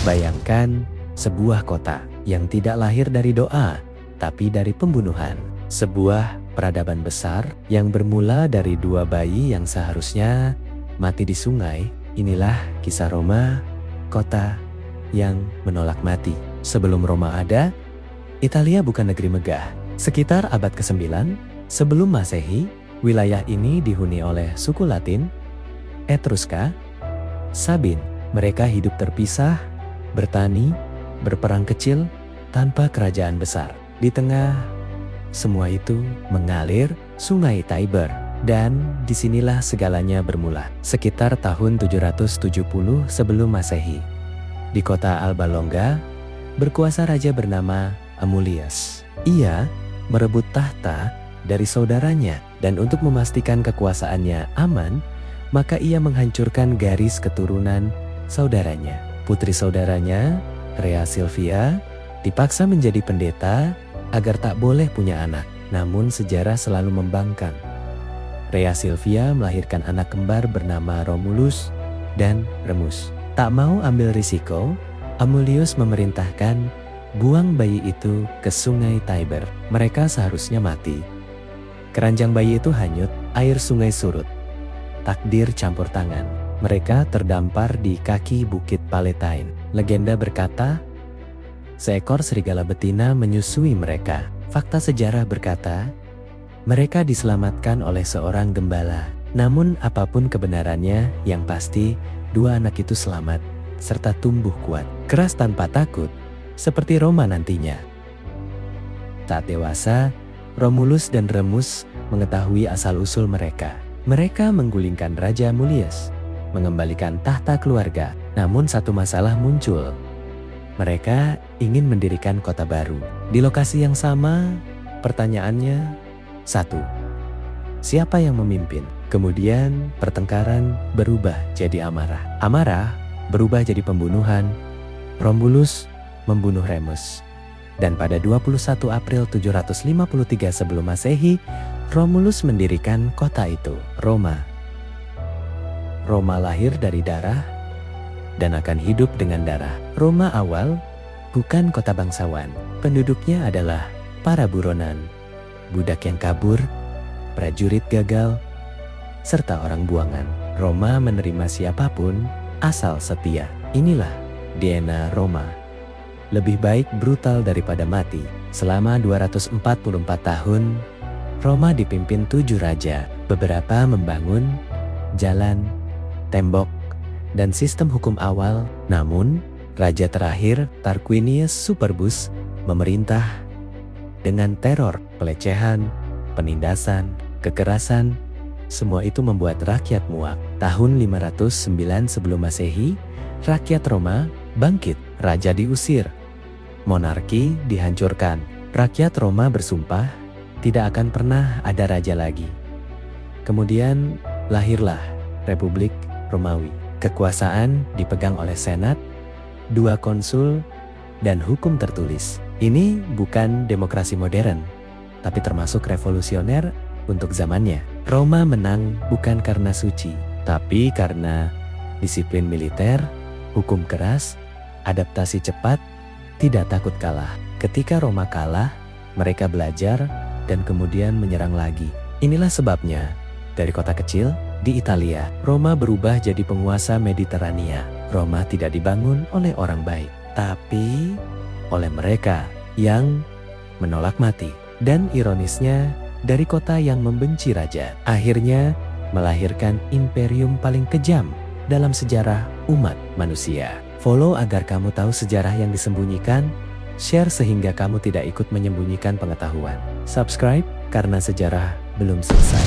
Bayangkan sebuah kota yang tidak lahir dari doa, tapi dari pembunuhan. Sebuah peradaban besar yang bermula dari dua bayi yang seharusnya mati di sungai. Inilah kisah Roma, kota yang menolak mati. Sebelum Roma ada, Italia bukan negeri megah. Sekitar abad ke-9 sebelum Masehi, wilayah ini dihuni oleh suku Latin, Etruska, Sabin. Mereka hidup terpisah, bertani, berperang kecil, tanpa kerajaan besar. Di tengah semua itu mengalir Sungai Tiber. Dan disinilah segalanya bermula. Sekitar tahun 770 sebelum Masehi. Di kota Alba Longa, berkuasa raja bernama Amulius. Ia merebut tahta dari saudaranya, dan untuk memastikan kekuasaannya aman, maka ia menghancurkan garis keturunan saudaranya. Putri saudaranya, Rhea Silvia, dipaksa menjadi pendeta agar tak boleh punya anak. Namun sejarah selalu membangkang. Rhea Silvia melahirkan anak kembar bernama Romulus dan Remus. Tak mau ambil risiko, Amulius memerintahkan buang bayi itu ke sungai Tiber. Mereka seharusnya mati. Keranjang bayi itu hanyut, air sungai surut. Takdir campur tangan. Mereka terdampar di kaki bukit Palatine. Legenda berkata, seekor serigala betina menyusui mereka. Fakta sejarah berkata, mereka diselamatkan oleh seorang gembala. Namun apapun kebenarannya, yang pasti dua anak itu selamat, serta tumbuh kuat, keras tanpa takut, seperti Roma nantinya. Saat dewasa, Romulus dan Remus mengetahui asal-usul mereka. Mereka menggulingkan Raja Amulius, mengembalikan tahta keluarga. Namun satu masalah muncul. Mereka ingin mendirikan kota baru. Di lokasi yang sama, pertanyaannya, 1. Siapa yang memimpin? Kemudian pertengkaran berubah jadi amarah. Amarah berubah jadi pembunuhan. Romulus membunuh Remus. Dan pada 21 April 753 sebelum Masehi, Romulus mendirikan kota itu, Roma. Roma lahir dari darah dan akan hidup dengan darah. Roma awal bukan kota bangsawan. Penduduknya adalah para buronan, budak yang kabur, prajurit gagal, serta orang buangan. Roma menerima siapapun asal setia. Inilah DNA Roma. Lebih baik brutal daripada mati. Selama 244 tahun, Roma dipimpin 7 raja. Beberapa membangun jalan, tembok, dan sistem hukum awal. Namun, raja terakhir, Tarquinius Superbus, memerintah dengan teror, pelecehan, penindasan, kekerasan. Semua itu membuat rakyat muak. Tahun 509 sebelum Masehi, rakyat Roma bangkit. Raja diusir, monarki dihancurkan. Rakyat Roma bersumpah tidak akan pernah ada raja lagi. Kemudian lahirlah Republik Romawi. Kekuasaan dipegang oleh senat, 2 konsul, dan hukum tertulis. Ini bukan demokrasi modern, tapi termasuk revolusioner untuk zamannya. Roma menang bukan karena suci, tapi karena disiplin militer, hukum keras, adaptasi cepat, tidak takut kalah. Ketika Roma kalah, mereka belajar dan kemudian menyerang lagi. Inilah sebabnya, dari kota kecil di Italia, Roma berubah jadi penguasa Mediterania. Roma tidak dibangun oleh orang baik, tapi oleh mereka yang menolak mati. Dan ironisnya, dari kota yang membenci raja, akhirnya melahirkan imperium paling kejam dalam sejarah umat manusia. Follow agar kamu tahu sejarah yang disembunyikan, share sehingga kamu tidak ikut menyembunyikan pengetahuan. Subscribe karena sejarah belum selesai.